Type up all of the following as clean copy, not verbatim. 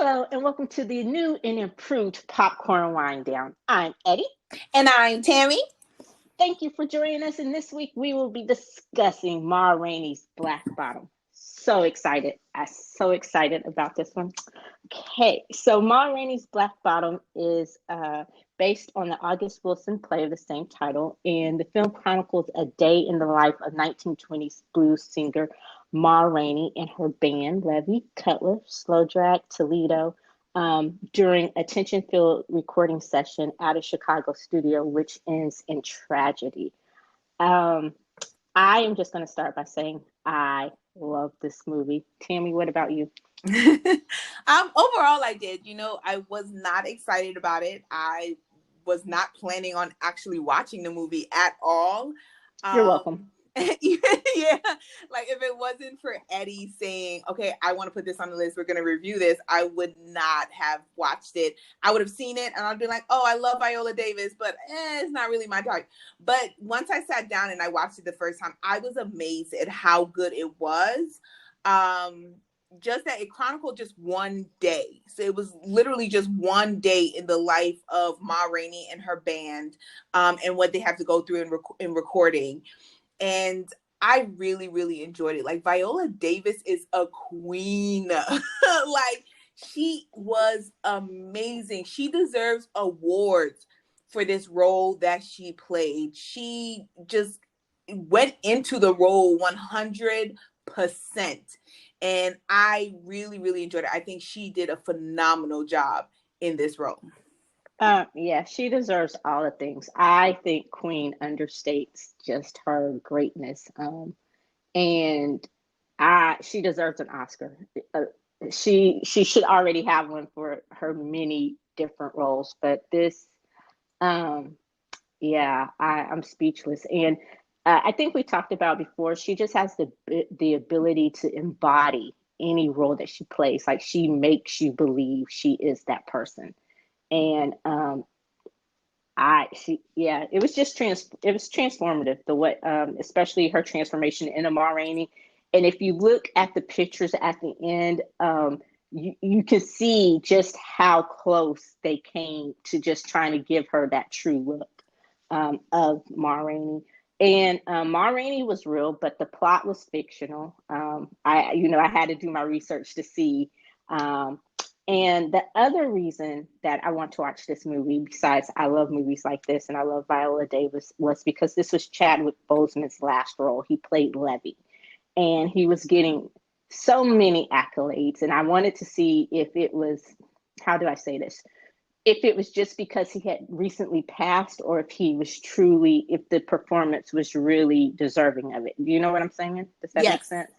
Hello, and welcome to the new and improved Popcorn Wind Down. I'm Eddie. And I'm Tammy. Thank you for joining us. And this week we will be discussing Ma Rainey's Black Bottom. So excited. I'm so excited about this one. Okay, so Ma Rainey's Black Bottom is based on the August Wilson play of the same title. And the film chronicles a day in the life of 1920s blues singer Ma Rainey and her band, Levy, Cutler, Slow Drag, Toledo, during a tension-filled recording session at a Chicago studio, which ends in tragedy. I am just going to start by saying I love this movie. Tammy, what about you? Overall, I did. I was not excited about it. I was not planning on actually watching the movie at all. You're welcome. Yeah, like if it wasn't for Eddie saying, okay, I want to put this on the list, we're going to review this, I would not have watched it. I would have seen it and I'd be like, oh, I love Viola Davis, but it's not really my type. But once I sat down and I watched it the first time, I was amazed at how good it was. Just that it chronicled just one day. So it was literally just one day in the life of Ma Rainey and her band, and what they have to go through in recording. And I really, really enjoyed it. Like, Viola Davis is a queen. Like, she was amazing. She deserves awards for this role that she played. She just went into the role 100%. And I really, really enjoyed it. I think she did a phenomenal job in this role. Yeah, she deserves all the things. I think Queen understates just her greatness. And she deserves an Oscar. She should already have one for her many different roles, but this, yeah, I'm speechless. And I think we talked about before, she just has the ability to embody any role that she plays. Like, she makes you believe she is that person. And it was just it was transformative. Especially her transformation into Ma Rainey. And if you look at the pictures at the end, you can see just how close they came to just trying to give her that true look of Ma Rainey. And Ma Rainey was real, but the plot was fictional. I had to do my research to see. And the other reason that I want to watch this movie, besides I love movies like this and I love Viola Davis, was because this was Chadwick Boseman's last role. He played Levy, and he was getting so many accolades. And I wanted to see if it was, how do I say this? If it was just because he had recently passed, or if the performance was really deserving of it. Do you know what I'm saying? Does that make sense?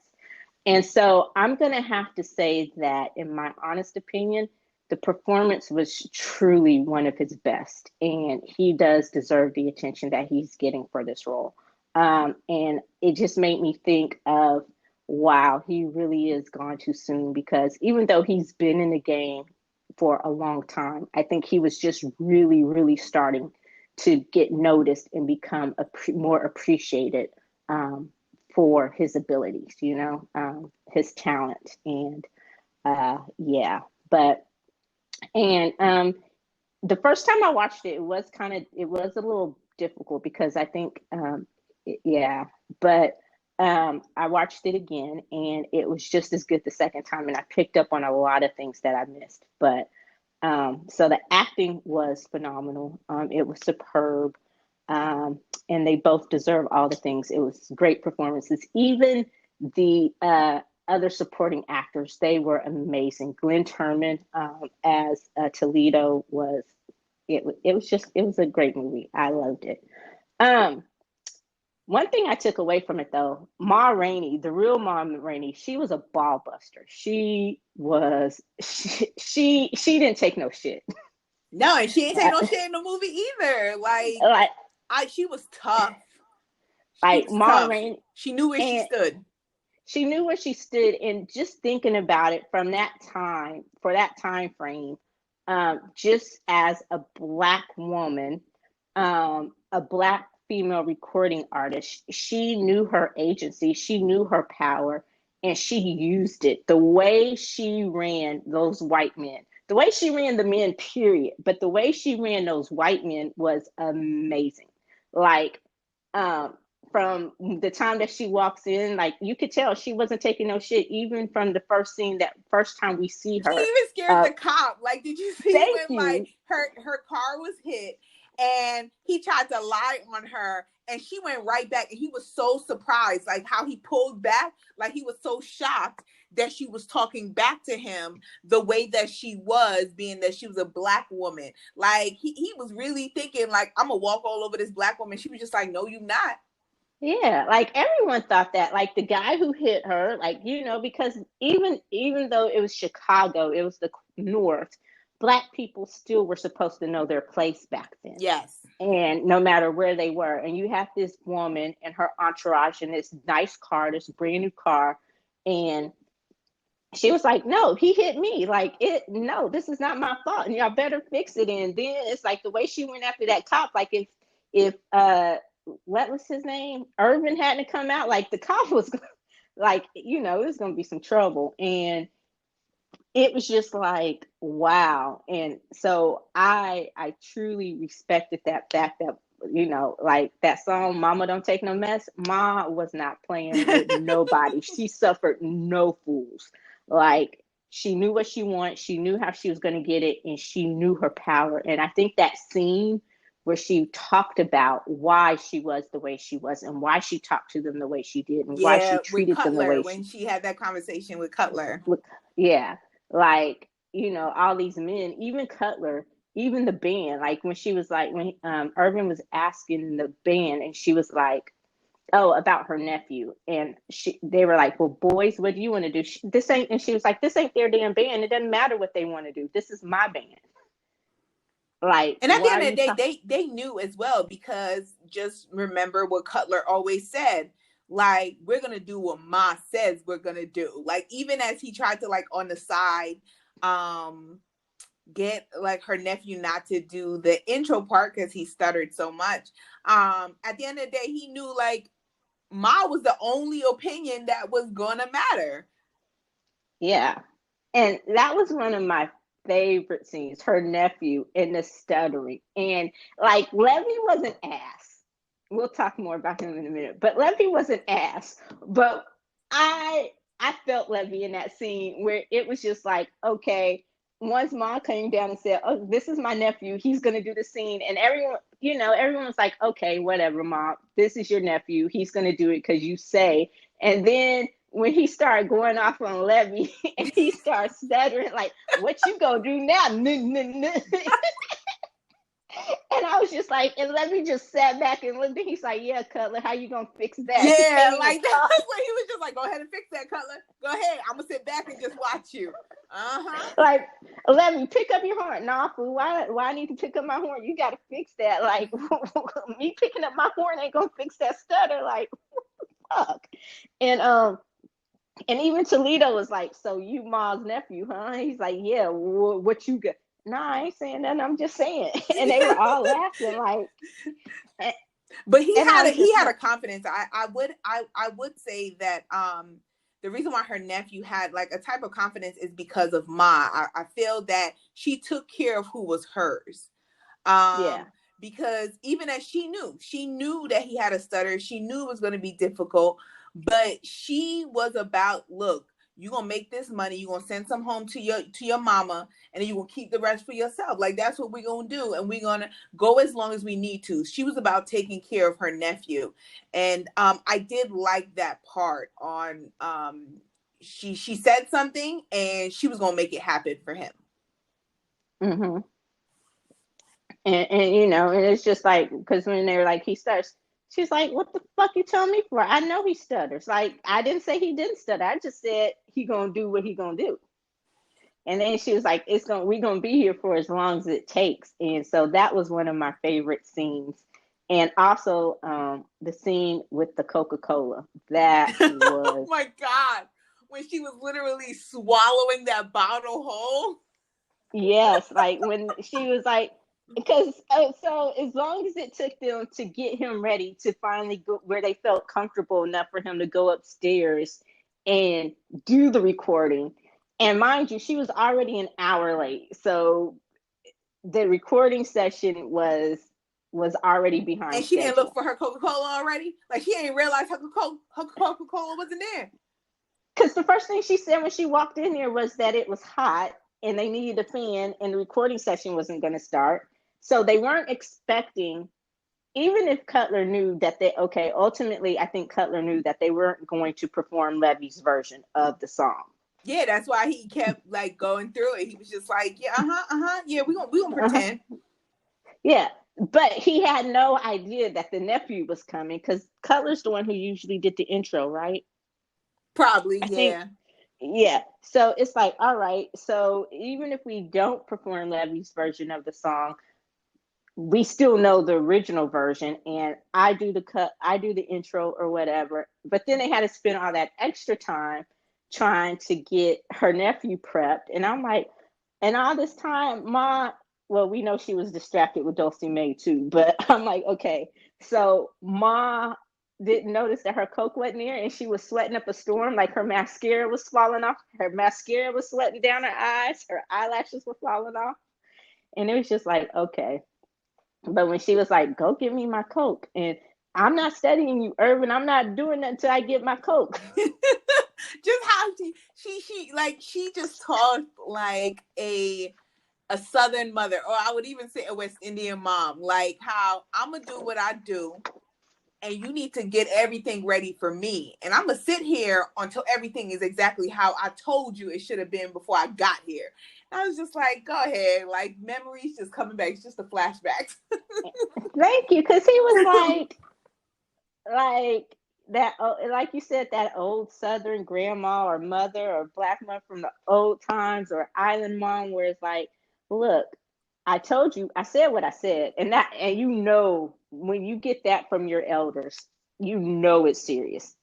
And so I'm going to have to say that, in my honest opinion, the performance was truly one of his best. And he does deserve the attention that he's getting for this role. And it just made me think of, wow, he really is gone too soon, because even though he's been in the game for a long time, I think he was just really, really starting to get noticed and become more appreciated for his abilities, his talent. And the first time I watched it, it was a little difficult, because I think, but I watched it again and it was just as good the second time. And I picked up on a lot of things that I missed, but so the acting was phenomenal. It was superb. And they both deserve all the things. It was great performances. Even the other supporting actors, they were amazing. Glenn Turman as Toledo it was a great movie. I loved it. One thing I took away from it, though, Ma Rainey, the real Ma Rainey, she was a ball buster. She didn't take no shit. No, and she ain't take no shit in the movie either. She was tough. Ma Rainey, she knew where she stood. She knew where she stood, and just thinking about it for that time frame, just as a Black woman, a Black female recording artist, she knew her agency, she knew her power, and she used it. The way she ran those white men, the way she ran the men, period, but the way she ran those white men was amazing. Like, um, from the time that she walks in, like you could tell she wasn't taking no shit, even from the first scene, that first time we see She her. even scared the cop. Like, did you see Thank when like you. her car was hit and he tried to lie on her and she went right back and he was so surprised, like how he pulled back, like he was so shocked that she was talking back to him the way that she was, being that she was a black woman. Like he was really thinking like, I'm gonna walk all over this black woman. She was just like, no, you not. Yeah, like everyone thought that. Like the guy who hit her, like, because even though it was Chicago, it was the North, black people still were supposed to know their place back then. Yes. And no matter where they were. And you have this woman and her entourage in this nice car, this brand new car, and she was like, no, he hit me. Like, no, this is not my fault. And y'all better fix it. And then it's like the way she went after that cop, like if what was his name? Irvin hadn't come out, like the cop was like, it was gonna be some trouble. And it was just like, wow. And so I truly respected that fact that, like that song, Mama Don't Take No Mess, Ma was not playing with nobody. She suffered no fools. Like, she knew what she wanted, she knew how she was going to get it, and she knew her power. And I think that scene where she talked about why she was the way she was and why she talked to them the way she did and why she Yeah, with treated them the Cutler, way when she had that conversation with Cutler. yeah, like, all these men, even Cutler, even the band, like when she was like, when Irvin was asking the band, and she was like, oh, about her nephew, and they were like, well, boys, what do you want to do? This ain't, and she was like, this ain't their damn band, it doesn't matter what they want to do, this is my band. Like, And at the why end are of you the day, talking? they knew as well, because just remember what Cutler always said, like, we're gonna do what Ma says we're gonna do. Like, even as he tried to, like, on the side, get like her nephew not to do the intro part because he stuttered so much. At the end of the day, he knew like Ma was the only opinion that was gonna matter. Yeah, and that was one of my favorite scenes, her nephew and the stuttering. And like, Levy was an ass. We'll talk more about him in a minute. But Levy was an ass. But I felt Levy in that scene where it was just like, okay, once Mom came down and said, oh, this is my nephew, he's gonna do the scene, and everyone was like, okay, whatever, Mom, this is your nephew, he's gonna do it because you say. And then when he started going off on Levy and he started stuttering, like, what you gonna do now? And I was just like, and Levy just sat back and looked, and he's like, yeah, Cutler, how you gonna fix that? He Yeah, can't even like talk. that's what he was just like, go ahead and fix that, Cutler. Go ahead. I'm gonna sit back and just watch you. Uh-huh. Like, Levy, pick up your horn. Nah, fool, why I need to pick up my horn? You gotta fix that. Like, me picking up my horn ain't gonna fix that stutter. Like, fuck. And even Toledo was like, so you Ma's nephew, huh? He's like, yeah, what you got? Nah, I ain't saying nothing, I'm just saying. And they were all laughing, like, and, But he and I had was just a like, confidence. I would say that the reason why her nephew had like a type of confidence is because of Ma. I feel that she took care of who was hers. yeah, Because even as she knew that he had a stutter, she knew it was going to be difficult, but she was about, look, you're gonna make this money, you're gonna send some home to your mama, and then you're gonna keep the rest for yourself. Like, that's what we're gonna do, and we're gonna go as long as we need to. She was about taking care of her nephew. And I did like that part on she said something and she was gonna make it happen for him. mm-hmm. And it's just like, because when they're like, he starts, she's like, what the fuck you telling me for? I know he stutters. Like, I didn't say he didn't stutter, I just said he gonna do what he gonna do. And then she was like, we're gonna be here for as long as it takes. And so that was one of my favorite scenes. And also the scene with the Coca-Cola, that Oh was, my God, when she was literally swallowing that bottle whole. yes, like when she was like, because so as long as it took them to get him ready to finally go where they felt comfortable enough for him to go upstairs and do the recording. And mind you, she was already an hour late. So the recording session was already behind And she didn't look schedule. for her Coca-Cola already? Like, she ain't realized her Coca-Cola wasn't there. Because the first thing she said when she walked in there was that it was hot and they needed a fan and the recording session wasn't going to start. So they weren't expecting, even if Cutler knew that ultimately, I think Cutler knew that they weren't going to perform Levy's version of the song. Yeah, that's why he kept like going through it. He was just like, yeah, yeah, we gonna pretend. Yeah, but he had no idea that the nephew was coming because Cutler's the one who usually did the intro, right? Probably, I think, yeah. yeah. So it's like, all right. So even if we don't perform Levy's version of the song, we still know the original version, and I do the intro or whatever. But then they had to spend all that extra time trying to get her nephew prepped, and I'm like, and all this time, Ma. Well, we know she was distracted with Dulcie May too, but I'm like, okay, so Ma didn't notice that her Coke wasn't there, and she was sweating up a storm, like her mascara was falling off, her mascara was sweating down her eyes, her eyelashes were falling off, and it was just like, okay. But when she was like, go get me my Coke, and I'm not studying you, Irvin, I'm not doing that until I get my Coke. Just how she just talked like a Southern mother, or I would even say a West Indian mom, like how I'm gonna do what I do and you need to get everything ready for me, and I'm gonna sit here until everything is exactly how I told you it should have been before I got here. And I was just like, go ahead, like memories just coming back. It's just the flashbacks. Thank you, because he was like that, like you said, that old Southern grandma or mother or black mom from the old times or island mom, where it's like, look, I told you, I said what I said, and you know when you get that from your elders, you know it's serious.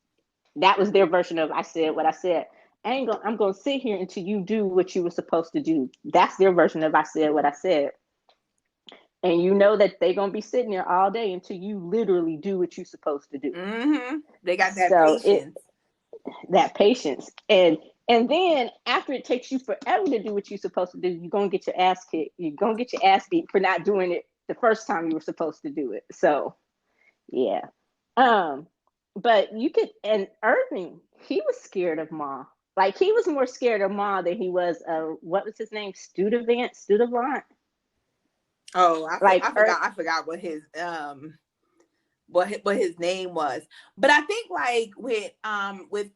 That was their version of I said what I said. I'm gonna sit here until you do what you were supposed to do. That's their version of I said what I said. And you know that they're gonna be sitting there all day until you literally do what you're supposed to do. Mm-hmm. They got that So patience. that patience, and then after it takes you forever to do what you're supposed to do, you're gonna get your ass kicked. You're gonna get your ass beat for not doing it the first time you were supposed to do it. So yeah, but you could, and Irving, he was scared of Ma. Like he was more scared of Ma than he was what was his name, Studevant. Oh, Like I forgot what his name was. But I think like with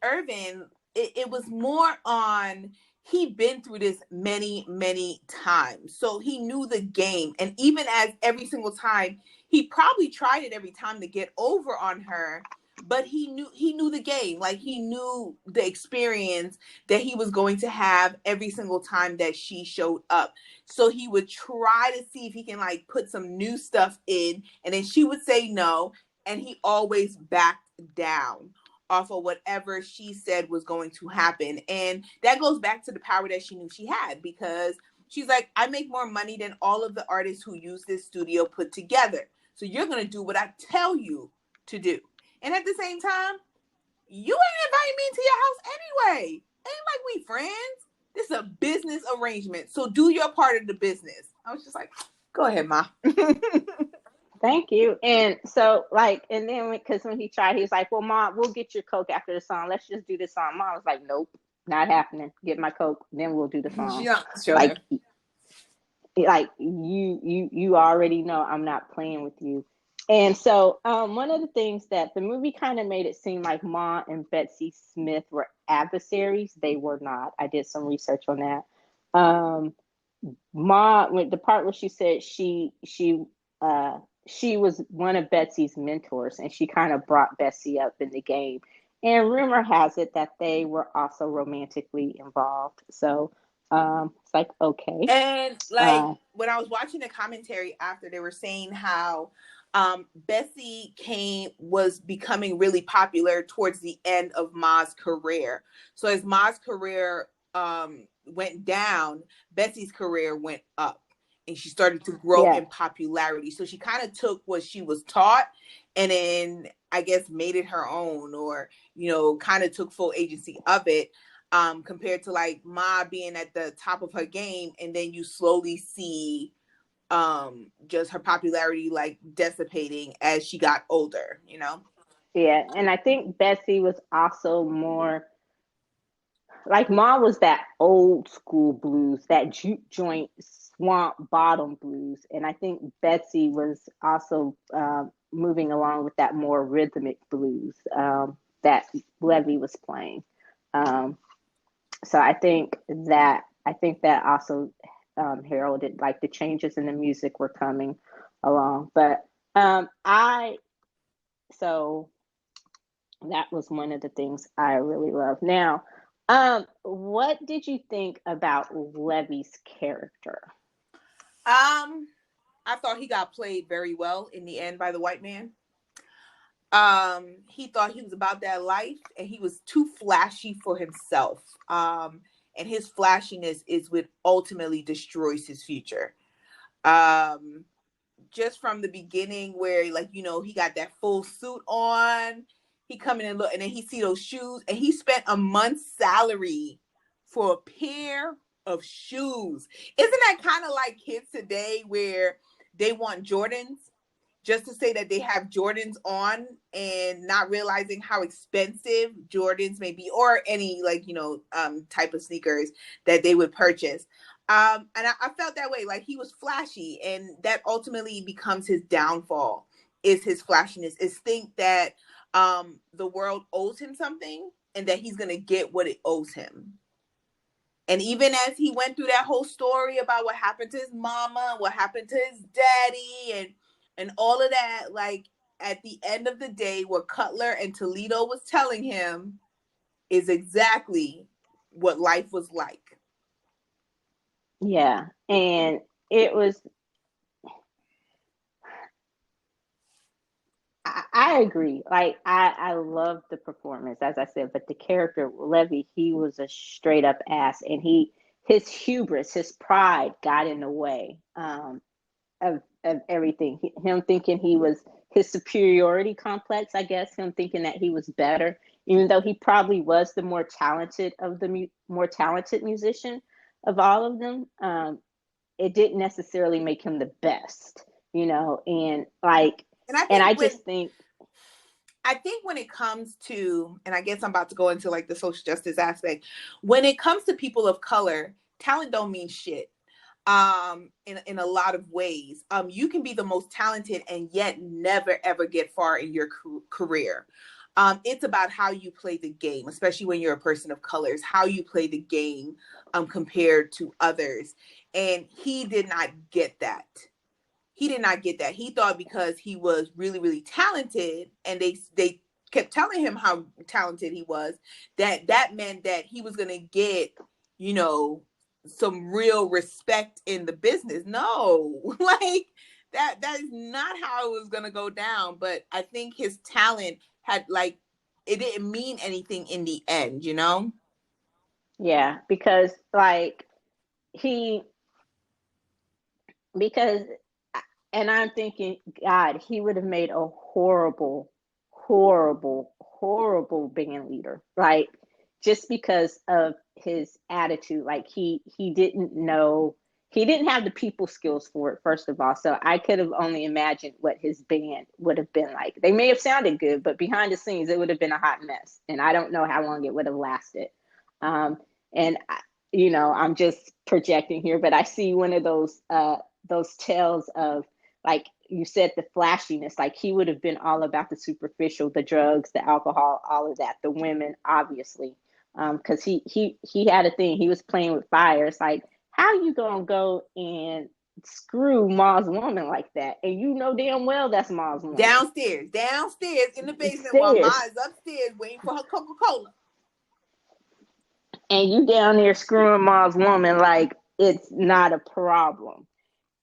Irvin, it was more on he'd been through this many times. So he knew the game. And even as every single time, he probably tried it every time to get over on her, but he knew the game. Like he knew the experience that he was going to have every single time that she showed up. So he would try to see if he can like put some new stuff in, and then she would say no, and he always backed down off of whatever she said was going to happen. And that goes back to the power that she knew she had, because she's like, I make more money than all of the artists who use this studio put together. So you're going to do what I tell you to do. And at the same time, you ain't inviting me into your house anyway. Ain't like we friends. This is a business arrangement. So do your part of the business. I was just like, go ahead, Ma. thank you. And so, like, and then because when he tried, he was like, "Well, Mom, we'll get your Coke after the song. Let's just do this song." Mom was like, "Nope, not happening. Get my Coke, then we'll do the song." Sure. Like you already know I'm not playing with you. And so, one of the things that the movie kind of made it seem like Ma and Betsy Smith were adversaries. They were not. I did some research on that. Um, Ma, with the part where she said she was one of Betsy's mentors, and she kind of brought Betsy up in the game. And rumor has it that they were also romantically involved. So it's like, okay. And like when I was watching the commentary after, they were saying how Bessie was becoming really popular towards the end of Ma's career. So as Ma's career went down, Bessie's career went up, and she started to grow in popularity. So she kind of took what she was taught and then I guess, made it her own, or, you know, kind of took full agency of it, compared to like Ma being at the top of her game, and then you slowly see just her popularity like dissipating as she got older, you know? Yeah, and I think Betsy was also more like Ma was that old school blues, that juke joint swamp bottom blues, and I think Betsy was also moving along with that more rhythmic blues that Levy was playing. Um, so I think that also heralded like the changes in the music were coming along. But I so that was one of the things I really love. Now, what did you think about Levy's character? I thought he got played very well in the end by the white man. He thought he was about that life, and he was too flashy for himself. And his flashiness is what ultimately destroys his future. Um, just from the beginning, where, like, you know, he got that full suit on, he come in and look, and then he see those shoes, and he spent a month's salary for a pair of shoes. Isn't that kind of like kids today, where they want Jordans just to say that they have Jordans on, and not realizing how expensive Jordans may be, or any, like, you know, type of sneakers that they would purchase. And I felt that way. Like, he was flashy, and that ultimately becomes his downfall, is his flashiness, is think that the world owes him something, and that he's going to get what it owes him. And even as he went through that whole story about what happened to his mama, what happened to his daddy, and all of that, like, at the end of the day, what Cutler and Toledo was telling him is exactly what life was like. Yeah, and it was. I agree. Like I love the performance, as I said, but the character Levy, he was a straight up ass, and his hubris, his pride got in the way of everything. Him thinking he was his superiority complex, I guess. Him thinking that he was better, even though he probably was the more talented of the more talented musician of all of them. It didn't necessarily make him the best, you know, and like. And I And think I when just think I think when it comes to, and I guess I'm about to go into like the social justice aspect, when it comes to people of color, talent don't mean shit. In a lot of ways, you can be the most talented and yet never ever get far in your career. It's about how you play the game, especially when you're a person of colors, how you play the game compared to others. And he did not get that. He did not get that. He thought because he was really, really talented, and they kept telling him how talented he was, that meant that he was gonna get, you know, some real respect in the business. No, like that is not how it was gonna go down. But I think his talent had, like, it didn't mean anything in the end, you know? yeah, because like he because and I'm thinking, God, he would have made a horrible, horrible, horrible band leader. Like just because of his attitude. Like he didn't know, he didn't have the people skills for it, first of all. So I could have only imagined what his band would have been like. They may have sounded good, but behind the scenes it would have been a hot mess. And I don't know how long it would have lasted. Um, and I'm just projecting here, but I see one of those tales of, like you said, the flashiness. Like he would have been all about the superficial, the drugs, the alcohol, all of that, the women, obviously, because he had a thing. He was playing with fire. It's like, how you gonna go and screw Ma's woman like that, and you know damn well that's Ma's woman. Downstairs in the basement, while Ma Stairs, is upstairs waiting for her Coca-Cola. and you down there screwing Ma's woman like it's not a problem.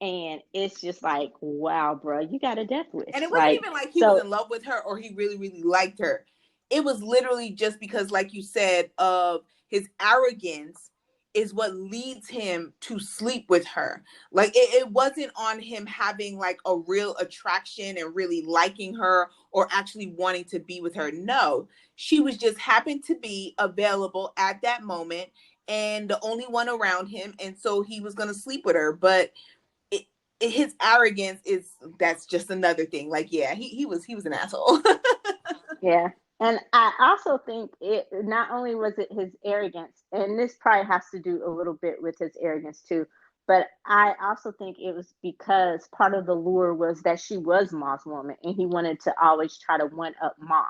And it's just like, wow, bro, you got a death And wish. it wasn't Like, even like he was so in love with her, or he really, really liked her. It was literally just because, like you said, of his arrogance. is what leads him to sleep with her. Like it wasn't on him having like a real attraction and really liking her or actually wanting to be with her. No, she was just happened to be available at that moment and the only one around him. And so he was going to sleep with her. But his arrogance that's just another thing. Like, yeah, he was an asshole. Yeah. And I also think it not only was it his arrogance, and this probably has to do a little bit with his arrogance too, but I also think it was because part of the lure was that she was Ma's woman and he wanted to always try to one up Ma,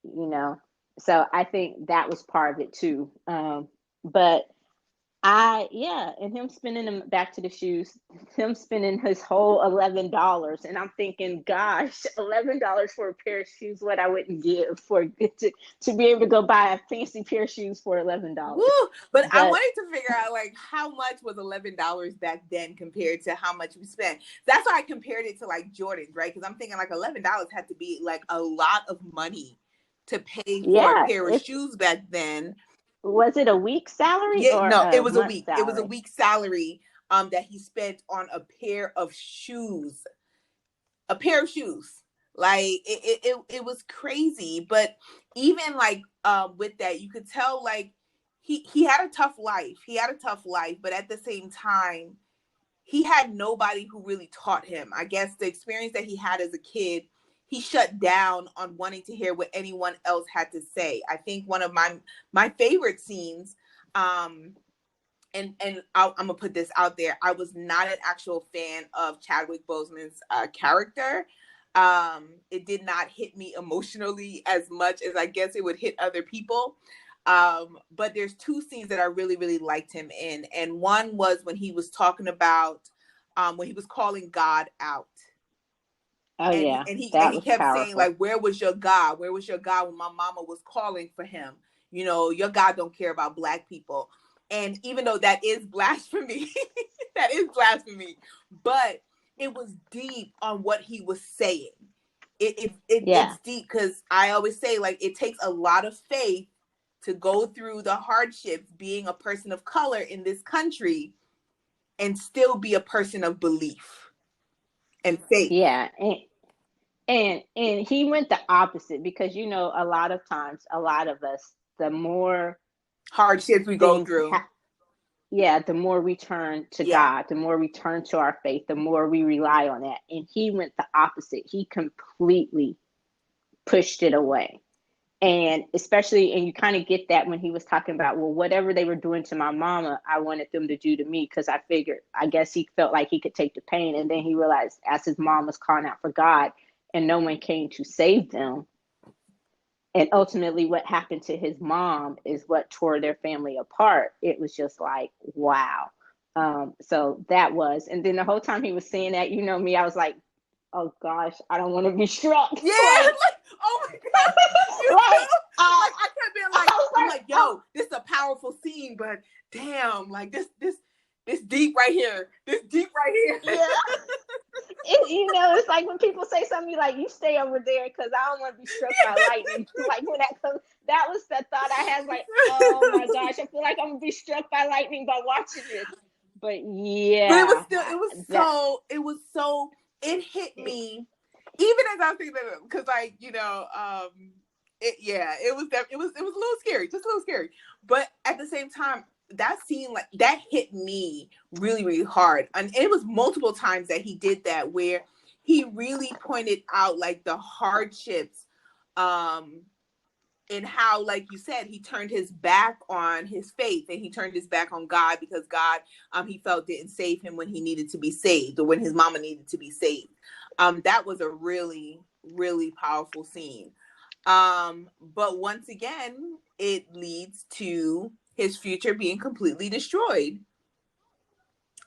you know. So I think that was part of it too. But and him spending them back to the shoes, him spending his whole $11, and I'm thinking, gosh, $11 for a pair of shoes, what I wouldn't give for to be able to go buy a fancy pair of shoes for $11. But I wanted to figure out like how much was $11 back then compared to how much we spent. That's why I compared it to like Jordans, right? Because I'm thinking like $11 had to be like a lot of money to pay for a pair of shoes back then. Was it a week's salary? Yeah, or no, it was a week. salary? It was a week's salary that he spent on a pair of shoes. A pair of shoes. Like it was crazy. But even like with that, you could tell like he had a tough life. He had a tough life, but at the same time, he had nobody who really taught him. I guess the experience that he had as a kid, he shut down on wanting to hear what anyone else had to say. I think one of my favorite scenes, and I'm gonna put this out there, I was not an actual fan of Chadwick Boseman's character. It did not hit me emotionally as much as I guess it would hit other people. But there's two scenes that I really, really liked him in. And one was when he was talking about when he was calling God out. Oh, and, yeah. And he kept powerful. saying, like, where was your God? Where was your God when my mama was calling for him? You know, your God don't care about Black people. And even though that is blasphemy, that is blasphemy, but it was deep on what he was saying. It's deep because I always say, like, it takes a lot of faith to go through the hardships being a person of color in this country and still be a person of belief and faith. Yeah. And he went the opposite because, you know, a lot of times, a lot of us, the more hardships we go through, the more we turn to God, the more we turn to our faith, the more we rely on that. And he went the opposite. He completely pushed it away. And especially, and you kind of get that when he was talking about, well, whatever they were doing to my mama, I wanted them to do to me, because I guess he felt like he could take the pain. And then he realized as his mom was calling out for God and no one came to save them. And ultimately what happened to his mom is what tore their family apart. It was just like, wow. So that was, and then the whole time he was saying that, you know me, I was like, oh gosh, I don't want to be struck. Yeah, like, oh my God. I kept being like, I'm like, yo, this is a powerful scene, but damn, like this deep right here. This deep right here. Yeah. You know, it's like when people say something like, you stay over there because I don't want to be struck by lightning. Like when that was the thought I had, like, oh my gosh, I feel like I'm gonna be struck by lightning by watching this. But yeah. But it hit me, even as I was thinking that, because like, you know, it was a little scary, just a little scary. But at the same time, that scene, like, that hit me really, really hard. And it was multiple times that he did that, where he really pointed out like the hardships, and how, like you said, he turned his back on his faith and he turned his back on God because God, he felt didn't save him when he needed to be saved, or when his mama needed to be saved. That was a really, really powerful scene. But once again, it leads to his future being completely destroyed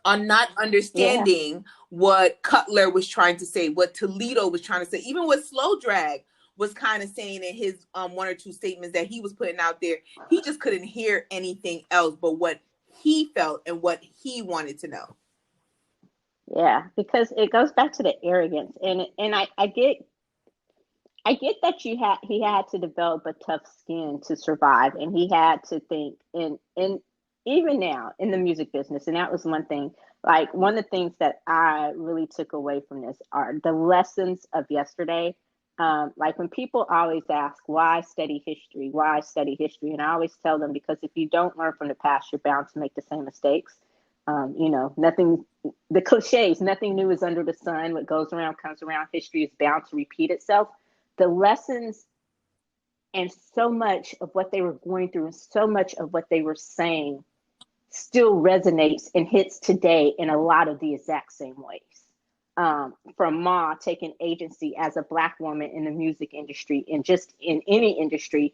on not understanding what Cutler was trying to say, what Toledo was trying to say, even what Slow Drag was kind of saying in his one or two statements that he was putting out there. He just couldn't hear anything else but what he felt and what he wanted to know. Yeah, because it goes back to the arrogance, and I get I get that he had to develop a tough skin to survive, and he had to think in even now in the music business, and that was one thing. Like one of the things that I really took away from this are the lessons of yesterday. Like when people always ask why study history, and I always tell them because if you don't learn from the past, you're bound to make the same mistakes. Nothing, the cliches, nothing new is under the sun. What goes around comes around. History is bound to repeat itself. The lessons and so much of what they were going through and so much of what they were saying still resonates and hits today in a lot of the exact same ways. From Ma taking agency as a Black woman in the music industry and just in any industry,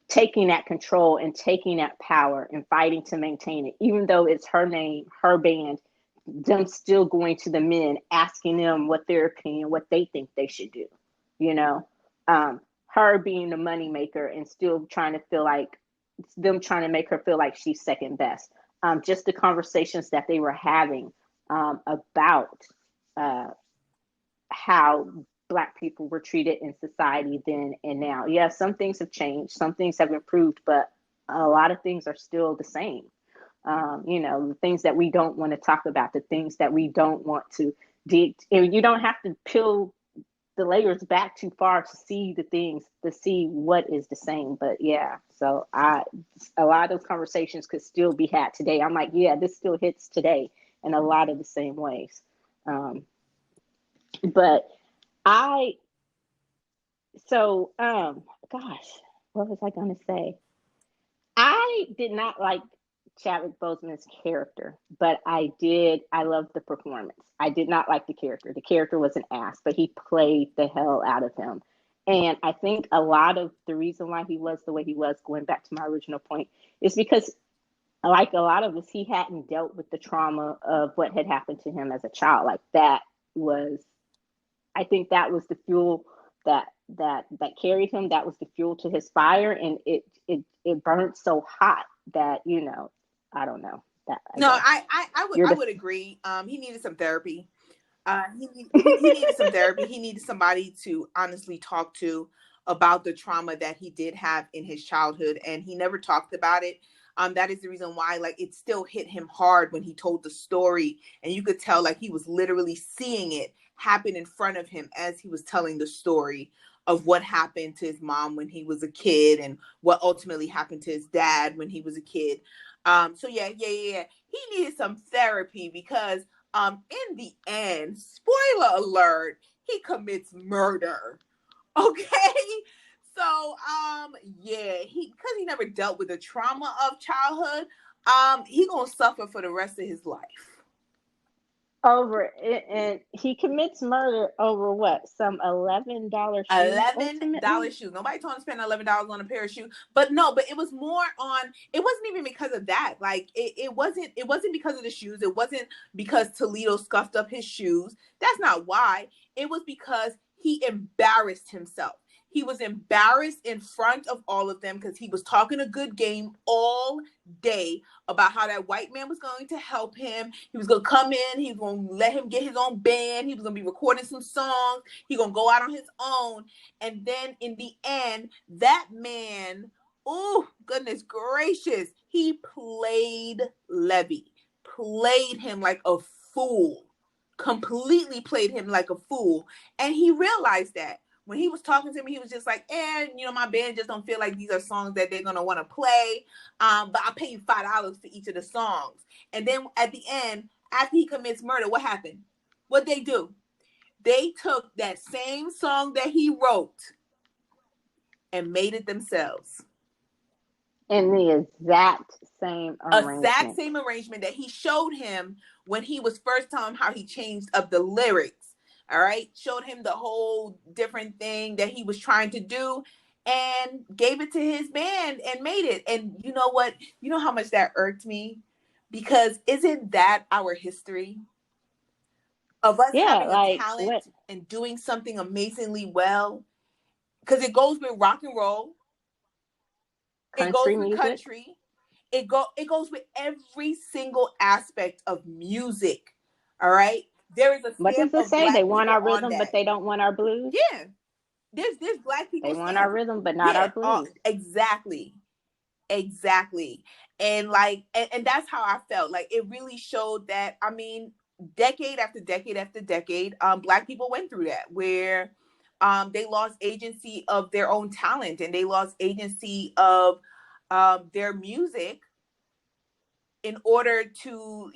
taking that control and taking that power and fighting to maintain it, even though it's her name, her band, them still going to the men, asking them what their opinion, what they think they should do, you know, her being the money maker and still trying to feel like them trying to make her feel like she's second best. Just the conversations that they were having about how Black people were treated in society then and now. Yeah, some things have changed, some things have improved, but a lot of things are still the same. The things that we don't want to talk about, the things that we don't want to dig. And you don't have to peel the layers back too far to see the things, to see what is the same. But yeah, so a lot of those conversations could still be had today. I'm like, yeah, this still hits today in a lot of the same ways. But I, so, gosh, what was I going to say? I did not like Chadwick Boseman's character, but I loved the performance. I did not like the character. The character was an ass, but he played the hell out of him. And I think a lot of the reason why he was the way he was, going back to my original point, is because, like a lot of us, he hadn't dealt with the trauma of what had happened to him as a child. Like that was, I think that was the fuel that carried him. That was the fuel to his fire, and it burned so hot that I don't know. That I would agree. He needed some therapy. He needed some therapy. He needed somebody to honestly talk to about the trauma that he did have in his childhood, and he never talked about it. That is the reason why, like, it still hit him hard when he told the story, and you could tell, like, he was literally seeing it happen in front of him as he was telling the story of what happened to his mom when he was a kid and what ultimately happened to his dad when he was a kid. So yeah. He needed some therapy because in the end, spoiler alert, he commits murder. Okay. So because he never dealt with the trauma of childhood, he gonna suffer for the rest of his life. Over it, and he commits murder over what? Some $11 shoes. $11 shoes. Nobody told him to spend $11 on a pair of shoes. But it was more on. It wasn't even because of that. Like it wasn't because of the shoes. It wasn't because Toledo scuffed up his shoes. That's not why. It was because he embarrassed himself. He was embarrassed in front of all of them because he was talking a good game all day about how that white man was going to help him. He was going to come in. He was going to let him get his own band. He was going to be recording some songs. He going to go out on his own. And then in the end, that man, oh, goodness gracious, he played Levy, played him like a fool, completely played him like a fool. And he realized that. When he was talking to me, he was just like, my band just don't feel like these are songs that they're going to want to play. But I'll pay you $5 for each of the songs. And then at the end, after he commits murder, what happened? What'd they do? They took that same song that he wrote and made it themselves. In the exact same arrangement that he showed him when he was first telling him how he changed up the lyrics. All right. Showed him the whole different thing that he was trying to do and gave it to his band and made it. And you know what? You know how much that irked me? Because isn't that our history? Of us having a talent and doing something amazingly well? Because it goes with rock and roll. It goes with country. It goes with every single aspect of music. All right. There is a what does it say? They want our rhythm, but they don't want our blues. Yeah. there's Black They people want our stands. rhythm, but not our Yeah, blues. exactly. Exactly. And like, and that's how I felt. Like, it really showed that, I mean, decade after decade after decade, Black people went through that, where they lost agency of their own talent, and they lost agency of their music in order to,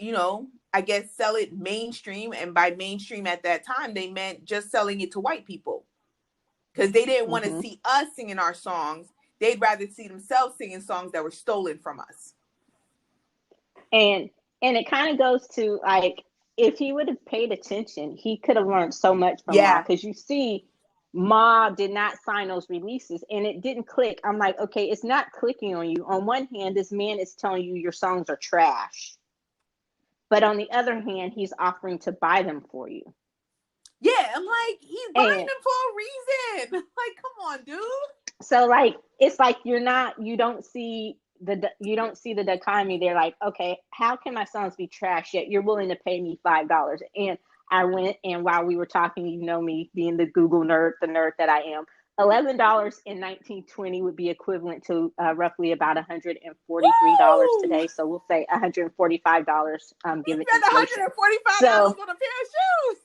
I guess, sell it mainstream. And by mainstream at that time, they meant just selling it to white people, because they didn't want to Mm-hmm. see us singing our songs. They'd rather see themselves singing songs that were stolen from us. And it kind of goes to like, if he would have paid attention, he could have learned so much from Ma. Yeah. Because you see, Ma did not sign those releases, and it didn't click. I'm like, okay, it's not clicking on you. On one hand, this man is telling you your songs are trash, but on the other hand, he's offering to buy them for you. Yeah, I'm like, he's buying And them for a reason. Like, come on, dude. so like, it's like you don't see the dichotomy. They're like, okay, how can my songs be trash yet you're willing to pay me $5? And I went, and while we were talking, me being the Google nerd, the nerd that I am, $11 in 1920 would be equivalent to roughly about $143 Woo! today. So we'll say $145, He given spent inflation. $145 So on a pair of shoes.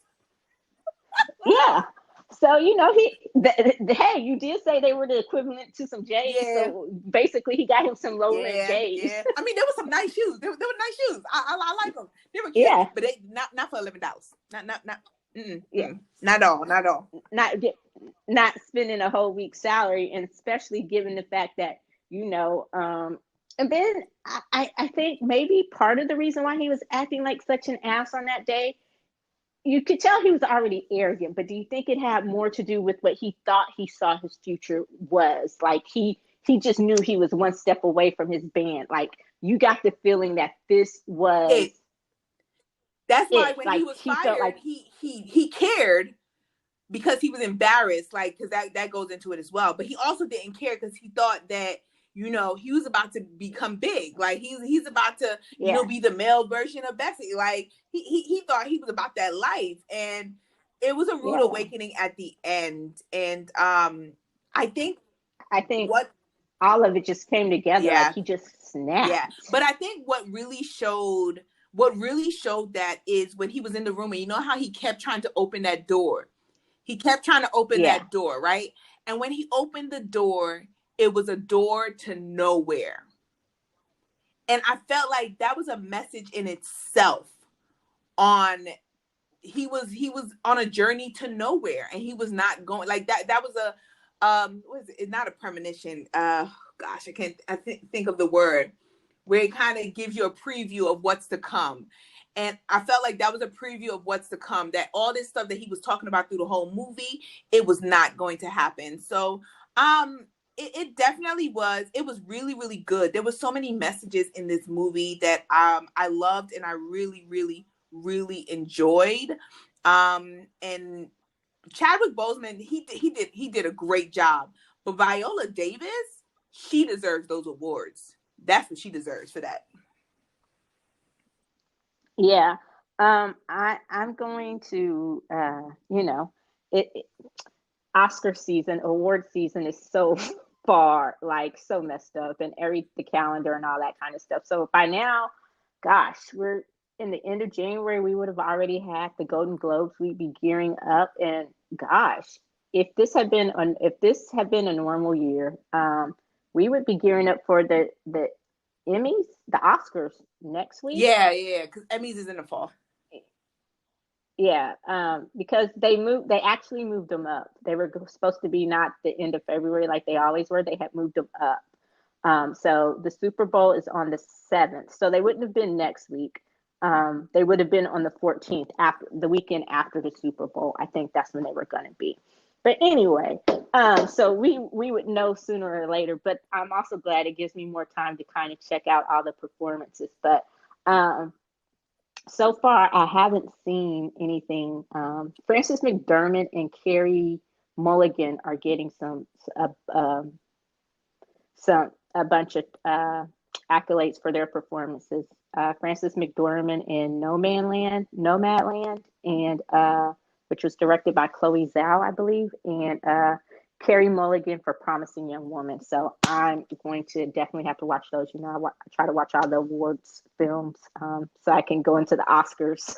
yeah. So hey, you did say they were the equivalent to some J's. Yeah. So basically, he got him some low rent Yeah, J's. yeah. I mean, there were some nice shoes. There were nice shoes. I like them. They were cute, Yeah, but they not for $11. Not. yeah. Not at all. Not at all. Not spending a whole week's salary, and especially given the fact that and then I think maybe part of the reason why he was acting like such an ass on that day, you could tell he was already arrogant, but do you think it had more to do with what he thought he saw his future was? Like, he just knew he was one step away from his band. Like, you got the feeling that this was It. That's why it. when he Like, was he felt fired, like, he cared, because he was embarrassed, like, because that goes into it as well. But he also didn't care because he thought that, he was about to become big. Like, he's about to, yeah, be the male version of Bessie. Like, he thought he was about that life. And it was a rude yeah. awakening at the end. And I think I think what all of it just came together. Like, yeah, he just yeah. snapped. But I think what really showed that is when he was in the room, and you know how he kept trying to open that door. He kept trying to open Yeah, that door, right? And when he opened the door, it was a door to nowhere. And I felt like that was a message in itself. On he was on a journey to nowhere, and he was not going like that. That was a what is it? Not a premonition. Gosh, think of the word, where it kind of gives you a preview of what's to come. And I felt like that was a preview of what's to come, that all this stuff that he was talking about through the whole movie, it was not going to happen. So it definitely was. It was really, really good. There was so many messages in this movie that I loved, and I really, really, really enjoyed. And Chadwick Boseman, he did a great job. But Viola Davis, she deserves those awards. That's what she deserves for that. yeah. I'm going to it Oscar season, award season is so far, like, so messed up, and the calendar and all that kind of stuff. So by now, gosh, we're in the end of January. We would have already had the Golden Globes. We'd be gearing up, and gosh, if this had been a normal year, we would be gearing up for the Emmys, the Oscars next week. Yeah, yeah, because Emmys is in the fall. Yeah, because they actually moved them up. They were supposed to be not the end of February like they always were. They had moved them up. So the Super Bowl is on the 7th. So they wouldn't have been next week. They would have been on the 14th, after the weekend after the Super Bowl. I think that's when they were going to be. But anyway, so we would know sooner or later. But I'm also glad it gives me more time to kind of check out all the performances. But so far, I haven't seen anything. Frances McDermott and Carey Mulligan are getting uh, um, a bunch of accolades for their performances. Frances McDormand in Nomadland, and which was directed by Chloe Zhao, I believe, and Carey Mulligan for Promising Young Woman. So I'm going to definitely have to watch those. You know, I try to watch all the awards films so I can go into the Oscars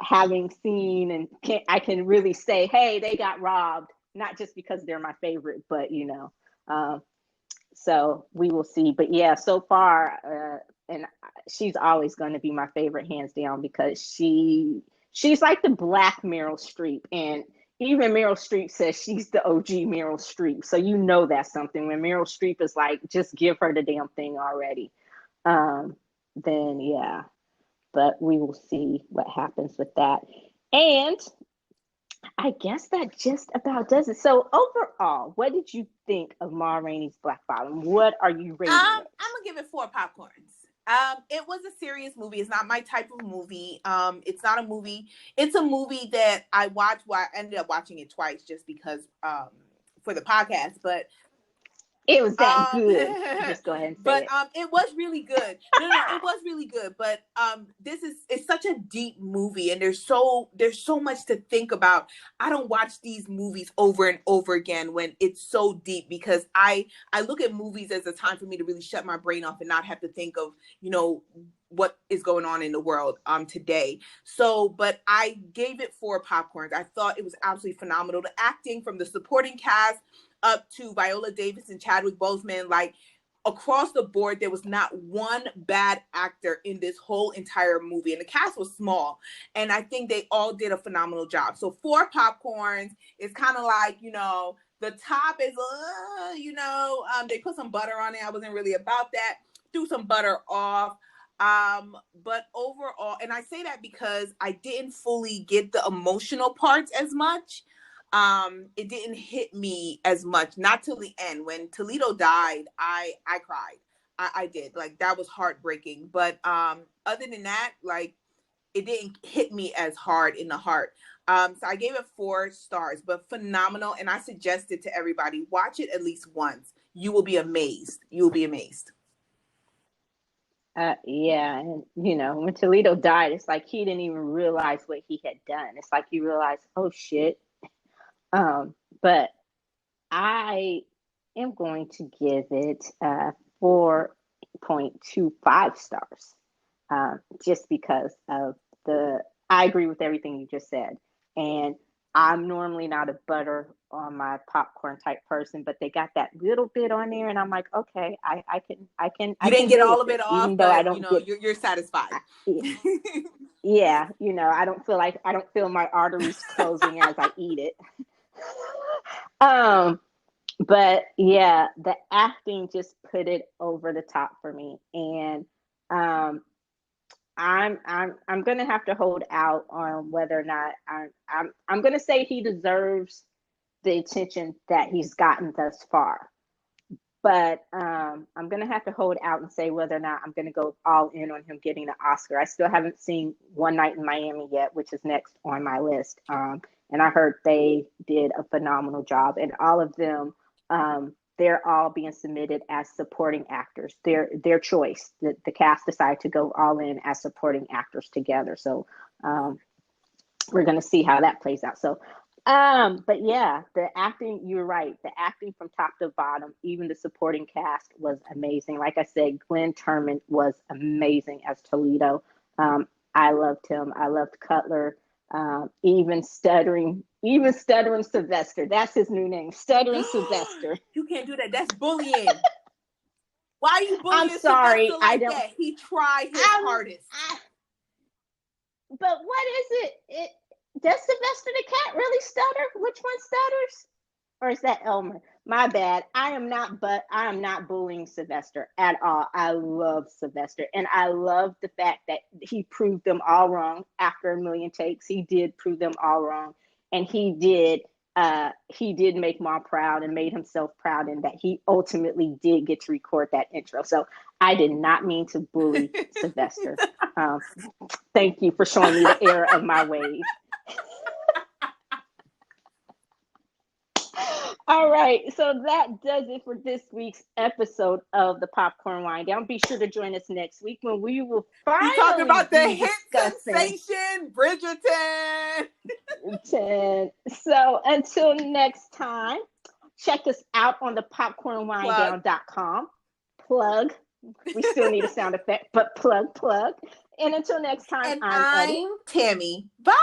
having seen, and I can really say, hey, they got robbed, not just because they're my favorite, but, you know. So we will see. But yeah, so far, and she's always going to be my favorite, hands down, because she's like the Black Meryl Streep. And even Meryl Streep says she's the OG Meryl Streep. So you know that's something. When Meryl Streep is like, just give her the damn thing already. Then yeah, but we will see what happens with that. And I guess that just about does it. So overall, what did you think of Ma Rainey's Black Bottom? What are you rating it? I'm gonna give it 4 popcorns. It was a serious movie. It's not my type of movie. It's not a movie. It's a movie that I watched. Well, I ended up watching it twice just because for the podcast. But it was that good. Just go ahead and say but it. It was really good. No, it was really good. But it's such a deep movie, and there's so much to think about. I don't watch these movies over and over again when it's so deep, because I look at movies as a time for me to really shut my brain off and not have to think of, you know, what is going on in the world today. So, but I gave it 4 popcorns. I thought it was absolutely phenomenal. The acting from the supporting cast up to Viola Davis and Chadwick Boseman, like across the board, there was not one bad actor in this whole entire movie. And the cast was small. And I think they all did a phenomenal job. So 4 popcorns is kind of like, you know, the top is, you know, they put some butter on it. I wasn't really about that. Threw some butter off. But overall, and I say that because I didn't fully get the emotional parts as much. It didn't hit me as much, not till the end. When Toledo died, I cried. I did. Like, that was heartbreaking. But other than that, like, it didn't hit me as hard in the heart. So I gave it 4 stars, but phenomenal. And I suggested to everybody, watch it at least once. You will be amazed. You will be amazed. Yeah, and you know, when Toledo died, it's like he didn't even realize what he had done. It's like he realized, oh shit. But I am going to give it 4.25 stars, just because of I agree with everything you just said. And I'm normally not a butter on my popcorn type person, but they got that little bit on there, and I'm like, okay, I can. You didn't get all of it this, off, even though I but don't you know, get. you're satisfied. Yeah, you know, I don't feel my arteries closing as I eat it. But yeah, the acting just put it over the top for me, and I'm gonna have to hold out on whether or not I'm gonna say he deserves the attention that he's gotten thus far. But I'm gonna have to hold out and say whether or not I'm gonna go all in on him getting the Oscar. I still haven't seen One Night in Miami yet, which is next on my list. And I heard they did a phenomenal job, and all of them, they're all being submitted as supporting actors. Their choice. The cast decided to go all in as supporting actors together. So we're gonna see how that plays out. So but yeah, the acting, you're right. The acting from top to bottom, even the supporting cast was amazing. Like I said, Glenn Turman was amazing as Toledo. I loved him. I loved Cutler. Even stuttering Sylvester. That's his new name. Stuttering Sylvester. You can't do that. That's bullying. Why are you bullying I'm sorry. Sylvester like that? He tried his hardest. But what is it? Does Sylvester the cat really stutter? Which one stutters? Or is that Elmer? My bad. I am not bullying Sylvester at all. I love Sylvester, and I love the fact that he proved them all wrong after a million takes. He did prove them all wrong, and he did make Mom proud and made himself proud, in that he ultimately did get to record that intro. So I did not mean to bully Sylvester. Thank you for showing me the error of my ways. All right, so that does it for this week's episode of the Popcorn Wind Down. Be sure to join us next week when we will We talking finally about the be hit discussing sensation Bridgerton. 10. So until next time, check us out on the popcornwinddown.com. Plug. We still need a sound effect, but plug. And until next time, And I'm Eddie. I'm Tammy. Bye.